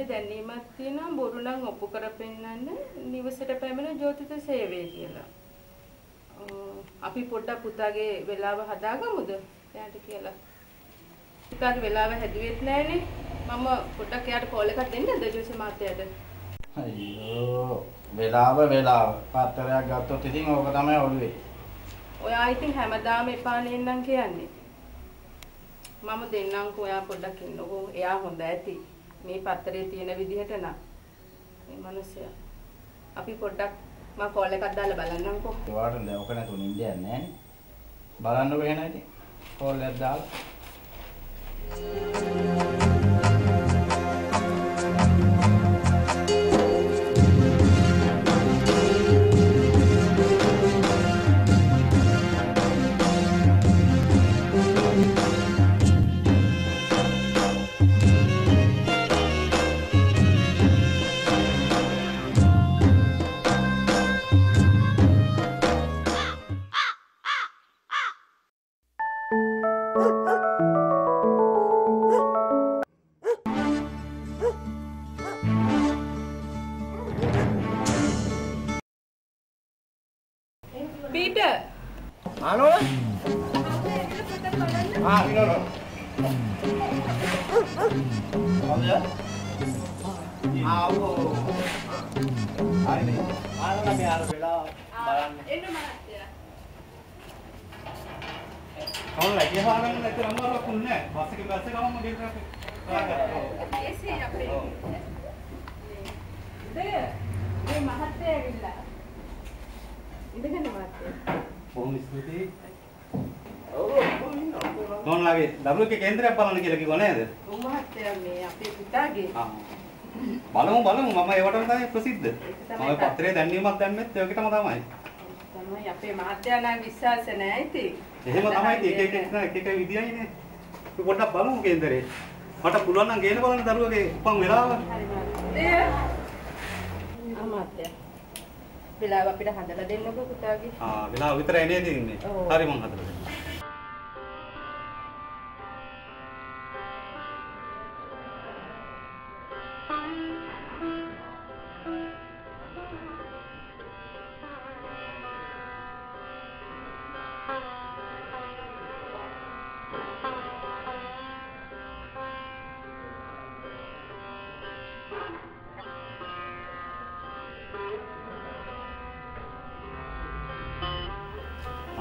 දැනීමක් තියෙනවා බොරු නම් ඔප්පු කරපෙන්නන්න නිවසට පැමිණ ජ්‍යොතිෂ සේවය කියලා. අපි පොඩ්ඩක් පුතාගේ වෙලාව හදාගමුද? එයාට කියලා. පුතාගේ වෙලාව හැදුවෙත් නැහනේ. මම පොඩ්ඩක් එයාට කෝල් එකක් දෙන්නද ජෝසි මාත්‍යාට? අයියෝ වෙලාව පත්තරයක් ගත්තොත් ඉතින් ඕක තමයි ඔළුවේ. ඔයා ඉතින් හැමදාම එපා නෙන්නම් කියන්නේ. මම දෙන්නම්කෝ ඔයා පොඩ්ඩක් ඉන්නකෝ. එයා හොඳ ඇති. මේ පත්තරේ තියෙන විදිහට නම් මේ මිනිස්සයා අපි පොඩ්ඩක් මම කෝල් එකක් දාලා බලන්නම්කෝ. ඒවට දැන් ඔක නැතුව නින්දයක් නැහැ නේ. බලන්නකෝ එහෙනම් ඉතින් කෝල් එකක් දාලා. Peter. Ano? No. Ano? Ako. Ay, ano na may araw bila? Ano mahasya? Kamu lagi halang na ito naman ako kunna. Basta kamu mag-ibig. Yes, අපේ. මේ මහත්තයා ඇවිල්ලා. ඉඳගෙන මහත්තයා. කොහොමද ස්තුතියි? මොන ලාගේ දරුවෙක්ගේ කේන්දරයක් බලන්න කියලා කිව්වා නේද? ඔව් මහත්තයා මේ අපේ පුතාගේ. බලමු මම ඒවටම තමයි ප්‍රසිද්ධ. මම පත්‍රයේ දැන්වීමක් දැම්මෙත් ඒකටම තමයි. තමයි අපේ මහත්තයා නම් විශ්වාස නැහැ ඉතින්. එහෙම තමයි එක විදියයිනේ. අපි පොඩ්ඩක් බලමු කේන්දරේ. මට පුළුවන් නම් ගේන්න බලන්න දරුවගේ උපන් වෙලාව. හරි මහත්තයා. වෙලාව අපිට හදලා දෙන්නකෝ පුතාගේ. වෙලාව විතරයි නේද ඉන්නේ. හරි මං හදලා දෙන්නම්.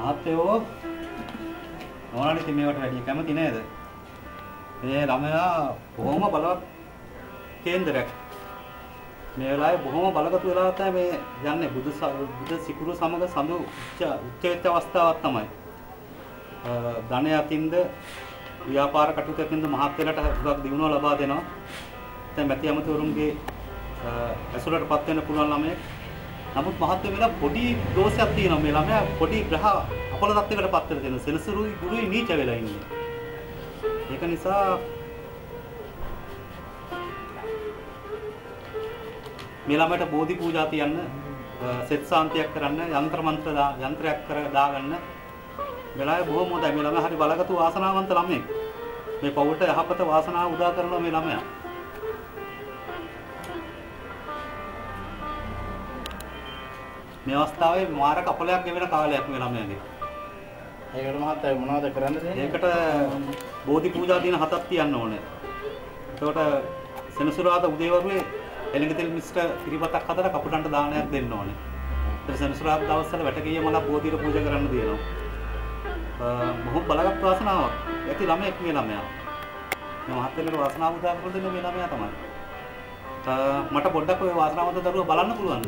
ආතේෝ නෝනාට ඉතින් මේවට වැඩි කැමති නේද? මේ ළමයා බොහොම බලවත් කේන්දරයක්. මේ වෙලාවේ බොහොම බලගත් වෙලාවක් තමයි මේ යන්නේ බුදු සිකුරු සමග සඳු උච්ච වෙච්ච අවස්ථාවක් තමයි. ධනය අතින්ද ව්‍යාපාර කටයුතු අතින්ද මහත් වෙලට හුඟක් දිනුව ලබා දෙනවා. දැන් මැති අමතවරුන්ගේ ඇසුරටපත් වෙන්න පුළුවන් ළමයෙක්. නමුත් මහත්ම වෙලා පොඩි දෝෂයක් තියෙනවා මේ ළමයා පොඩි ග්‍රහ අපල තත්ත්වයකටපත් වෙලා තියෙනවා. සෙනසුරුයි ගුරුයි නීච වෙලා ඉන්නේ. ඒක නිසා මේ ළමයට බෝධි පූජා තියන්න, සෙත් සාන්තියක් කරන්න, යන්ත්‍රයක් කර දාගන්න. වෙලාවේ බොහොම හොඳයි. මේ ළමයා හරි බලගතු වාසනාවන්ත ළමයෙක්. මේ පවුලට යහපත වාසනාව උදා කරනවා මේ ළමයා. මේ අවස්ථාවේ මාර කපලයක් ගෙවෙන කාලයක් මේ ළමයාගේ. ඒකට මහත්තයා මොනවද කරන්න දෙන්නේ? ඒකට බෝධි පූජා දින 7ක් තියන්න ඕනේ. එතකොට සෙනසුරාදා උදේවරුේ එළඟතෙල් මිශ්‍ර පිරිපතක් හදලා කපුටන්ට දානයක් දෙන්න ඕනේ. ඊට සෙනසුරාදා දවස්වල වැටකීය මල බෝධියට පූජා කරන්න දෙනවා. බොහොම බලගත් වාසනාවක්. ඇති ළමයෙක් මේ ළමයා. මේ මහත්තයාට වාසනාව උදා කරලා දෙන්න මේ ළමයා තමයි. මට පොඩ්ඩක් ඔය වාසනාවන්ත දරුවා බලන්න පුළුවන්ද?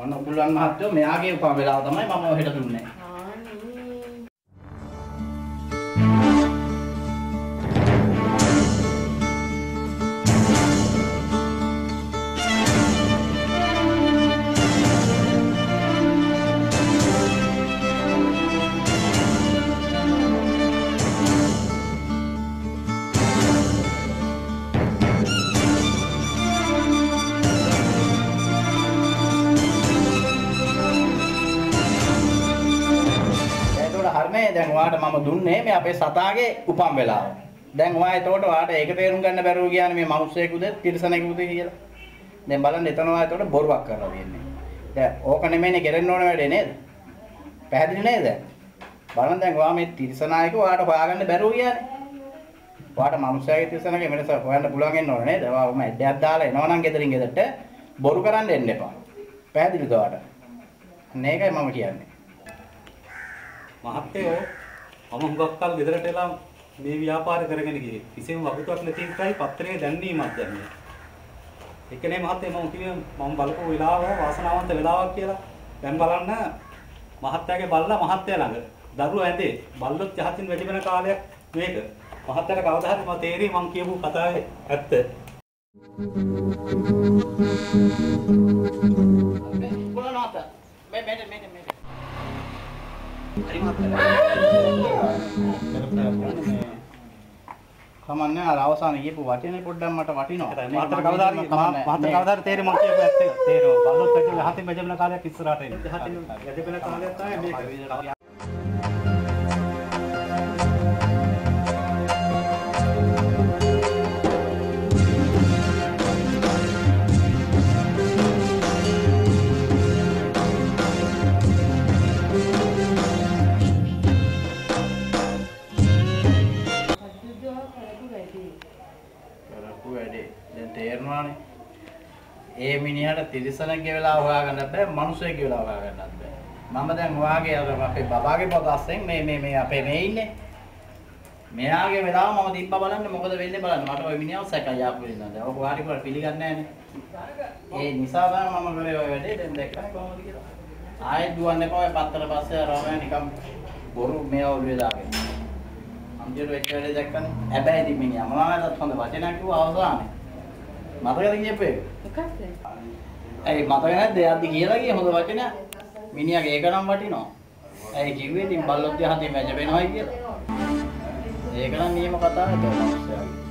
ඔන්න පුළුවන් මහත්තයෝ මෙයාගේ උපන් වෙලාව තමයි මම ඔහෙට දුන්නේ. කාරණේ දැන් ඔයාට මම දුන්නේ මේ අපේ සතාගේ උපන් වෙලාව. දැන් ඔයා එතකොට ඔයාට ඒක තේරුම් ගන්න බැරුව කියන්නේ මේ මිනිස්සෙකුද තිරසනෙකුද කියලා. දැන් බලන්න එතන ඔයා එතකොට බොරුවක් කරලා තියෙන්නේ. දැන් ඕක නෙමෙයිනේ කෙරෙන්න ඕන වැඩේ නේද? පැහැදිලි නේද? බලන්න දැන් ඔයා මේ තිරසනායක ඔයාට හොයාගන්න බැරුව කියන්නේ. ඔයාට මිනිස්සයාගේ තිරසනාගේ වෙනස හොයන්න පුළුවන් වෙන්න ඕන නේද? ඔයා ඔම ඇඩයක් දාලා එනවනම් ගෙදරින් ගෙදරට බොරු කරන්න එන්න එපා. පැහැදිලිද ඔයාට? මේකයි මම කියන්නේ. මහත්තයෝ මම හුඟක් කල් ගෙදරට එලා මේ ව්‍යාපාරය කරගෙන ගියේ. කිසිම වගතුවක් නැති එකයි පත්‍රයේ දැන්වීමක් දැන්නේ. ඒකනේ මහත්තයා මම කිව්වේ මම බලපු වෙලාව වාසනාවන්ත වෙලාවක් කියලා. දැන් බලන්න මහත්තයාගේ බල්ලා මහත්තයා ළඟ. දරුවා ඇඳේ. බල්ලොත් යහතින් වැඩි වෙන කාලයක් මේක. මහත්තයාට කවදා හරි මම තේරෙයි මම කියපු කතාවේ ඇත්ත. පුරානාත මේ හරි කමන්නේ අර අවසානයේ කියපු වටිනේ පොඩ්ඩක් මට වටිනවා. මහත්තයාට කවදා හරි තේරෙයි මම කියපු ඇත්ත. තේරෙනවා. බල්ලොත් යහතින් වැඩි වෙන කාලයක් ඉස්සරහට එන්නේ. යහතින් වැඩි වෙන කාලයක් තමයි මේක. තේරෙනවානේ. ඒ මිනිහට තිරිසනෙක්ගේ වෙලාව හොයාගන්නත් බෑ, මිනිස්සෙක්ගේ වෙලාව හොයාගන්නත් බෑ. මම දැන් ඔයාගේ අර අපේ බබාගේ පොතස්සෙන් මේ අපේ මේ ඉන්නේ. මෙයාගේ වෙලාව මම තිබ්බා බලන්න මොකද වෙන්නේ බලන්න. මට ওই මිනිහව සැකයි ආපු වෙනවා. දැන් ඔය වාටි වල පිළිගන්නේ නැහනේ. ඒ නිසා තමයි මම කරේ ඔය වැඩේ. දැන් දැක්කම කොහොමද කියලා. ආයෙත් දුවන්න එපා. ඔය පත්තර පස්සේ ආවම නිකන් බොරු මේ ඔළුවේ දාගෙන. අන්තිමට වෙච්ච වැඩේ දැක්කනේ. හැබැයි ඉතින් මිනිහා මොනවාටත් හොඳ වචනයක් කිව්වා අවසානේ. මතකද කියපේ? මොකක්ද? ඒ මතක නැද්ද? එයාදී කියලා ගියේ හොඳ වචන. මිනිහාගේ ඒක නම් වටිනවා. ඒ කිව්වේ ඉතින් බල්ලොත් යහදී මැජ වෙනවයි කියලා. ඒක නම් නියම කතාවක් තමයි.